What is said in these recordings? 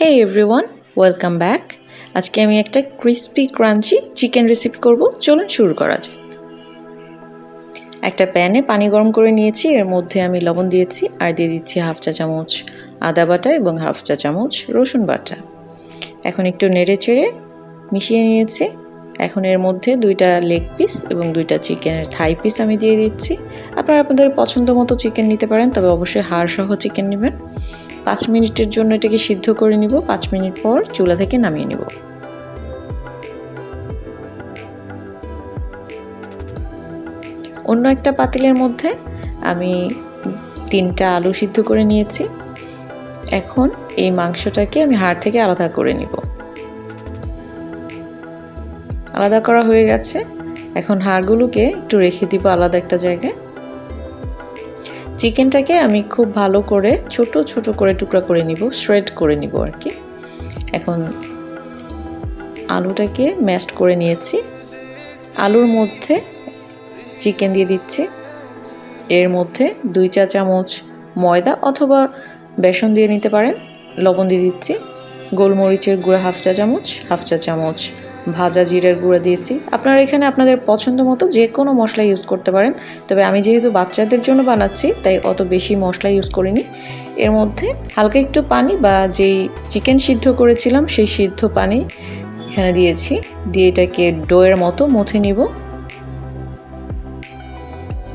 Hey everyone, welcome back. আজকে আমি একটা ক্রিস্পি ক্রাঞ্চি চিকেন রেসিপি করব। চলুন শুরু করা যাক। একটা প্যানে পানি গরম করে নিয়েছি, এর মধ্যে আমি লবণ দিয়েছি আর দিয়ে দিচ্ছি হাফ চা চামচ আদা বাটা এবং হাফ চা চামচ রসুন বাটা। এখন একটু নেড়ে চেড়ে মিশিয়ে নিয়েছি। এখন এর মধ্যে দুইটা লেগ পিস এবং দুইটা চিকেনের থাই পিস আমি দিয়ে দিচ্ছি। আপনারা আপনাদের পছন্দ মতো চিকেন নিতে পারেন, তবে অবশ্যই হাড় সহ চিকেন নেবেন। 5 মিনিটের জন্য এটাকে সিদ্ধ করে নিব। 5 মিনিট পর চুলা থেকে নামিয়ে নিব। অন্য একটা পাতিলের মধ্যে আমি 3টা আলু সিদ্ধ করে নিয়েছি। এখন এই মাংসটাকে আমি হাড় থেকে আলাদা করে নিব। আলাদা করা হয়ে গেছে। এখন হাড়গুলোকে একটু রেখে দিব আলাদা একটা জায়গায়। চিকেনটাকে আমি খুব ভালো করে ছোট ছোট করে টুকরা করে নিব, শ্রেড করে নিব আর কি। এখন আলুটাকে ম্যাশড করে নিয়েছি। আলুর মধ্যে চিকেন দিয়ে দিচ্ছি। এর মধ্যে 2 চা চামচ ময়দা অথবা বেসন দিয়ে নিতে পারেন। লবণ দিয়ে দিচ্ছি। গোলমরিচের গুঁড়া হাফ চা চামচ ভাজা জিরার গুঁড়া দিয়েছি। আপনারা এখানে আপনাদের পছন্দ মতো যে কোনো মশলা ইউজ করতে পারেন, তবে আমি যেহেতু বাচ্চাদের জন্য বানাচ্ছি তাই অত বেশি মশলা ইউজ করিনি। এর মধ্যে হালকা একটু পানি বা যেই চিকেন সিদ্ধ করেছিলাম সেই সিদ্ধ পানি এখানে দিয়েছি। দিয়ে এটাকে ডোয়ের মতো মথে নিব।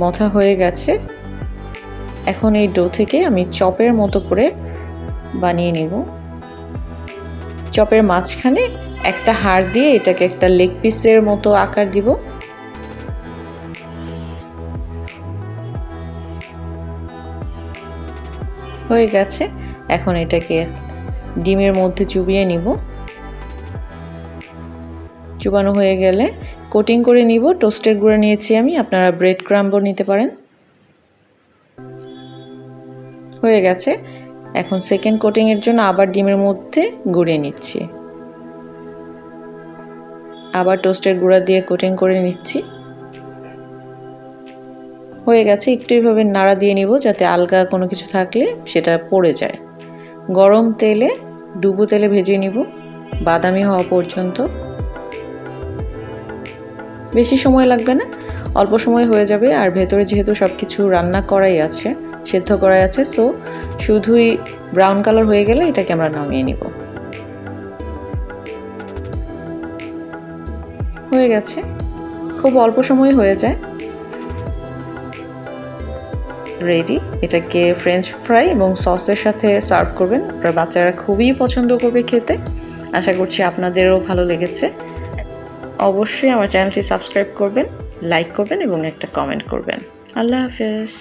মথা হয়ে গেছে। এখন এই ডো থেকে আমি চপের মতো করে বানিয়ে নিব। চপের মাঝখানে একটা হাড় দিয়ে এটাকে একটা লেগ পিসের মতো আকার দিব। হয়ে গেছে। এখন এটাকে ডিমের মধ্যে চুবিয়ে নিব। চুবানো হয়ে গেলে কোটিং করে নিব। টোস্টের গুঁড়া নিয়েছি আমি, আপনারা ব্রেড ক্রাম্বও নিতে পারেন। হয়ে গেছে। এখন সেকেন্ড কোটিং এর জন্য আবার ডিমের মধ্যে গুঁড়িয়ে নিচ্ছি। আবার টোস্টের গুঁড়া দিয়ে কোটিং করে নিচ্ছি। হয়ে গেছে। একটু এইভাবে নাড়া দিয়ে নিব যাতে আলগা কোনো কিছু থাকলে সেটা পড়ে যায়। গরম তেলে ডুবো তেলে ভেজে নিব বাদামি হওয়া পর্যন্ত। বেশি সময় লাগবে না, অল্প সময় হয়ে যাবে। আর ভেতরে যেহেতু সব কিছু রান্না করাই আছে, সেদ্ধ করাই আছে, সো শুধুই ব্রাউন কালার হয়ে গেলে এটাকে আমরা নামিয়ে নিব। হয়ে গেছে। খুব অল্প সময় হয়ে যায়। রেডি। এটাকে ফ্রেঞ্চ ফ্রাই এবং সসের সাথে সার্ভ করবেন। আপনার বাচ্চারা খুবই পছন্দ করবে খেতে। আশা করছি আপনাদেরও ভালো লেগেছে। অবশ্যই আমার চ্যানেলটি সাবস্ক্রাইব করবেন, লাইক করবেন এবং একটা কমেন্ট করবেন। আল্লাহ হাফেজ।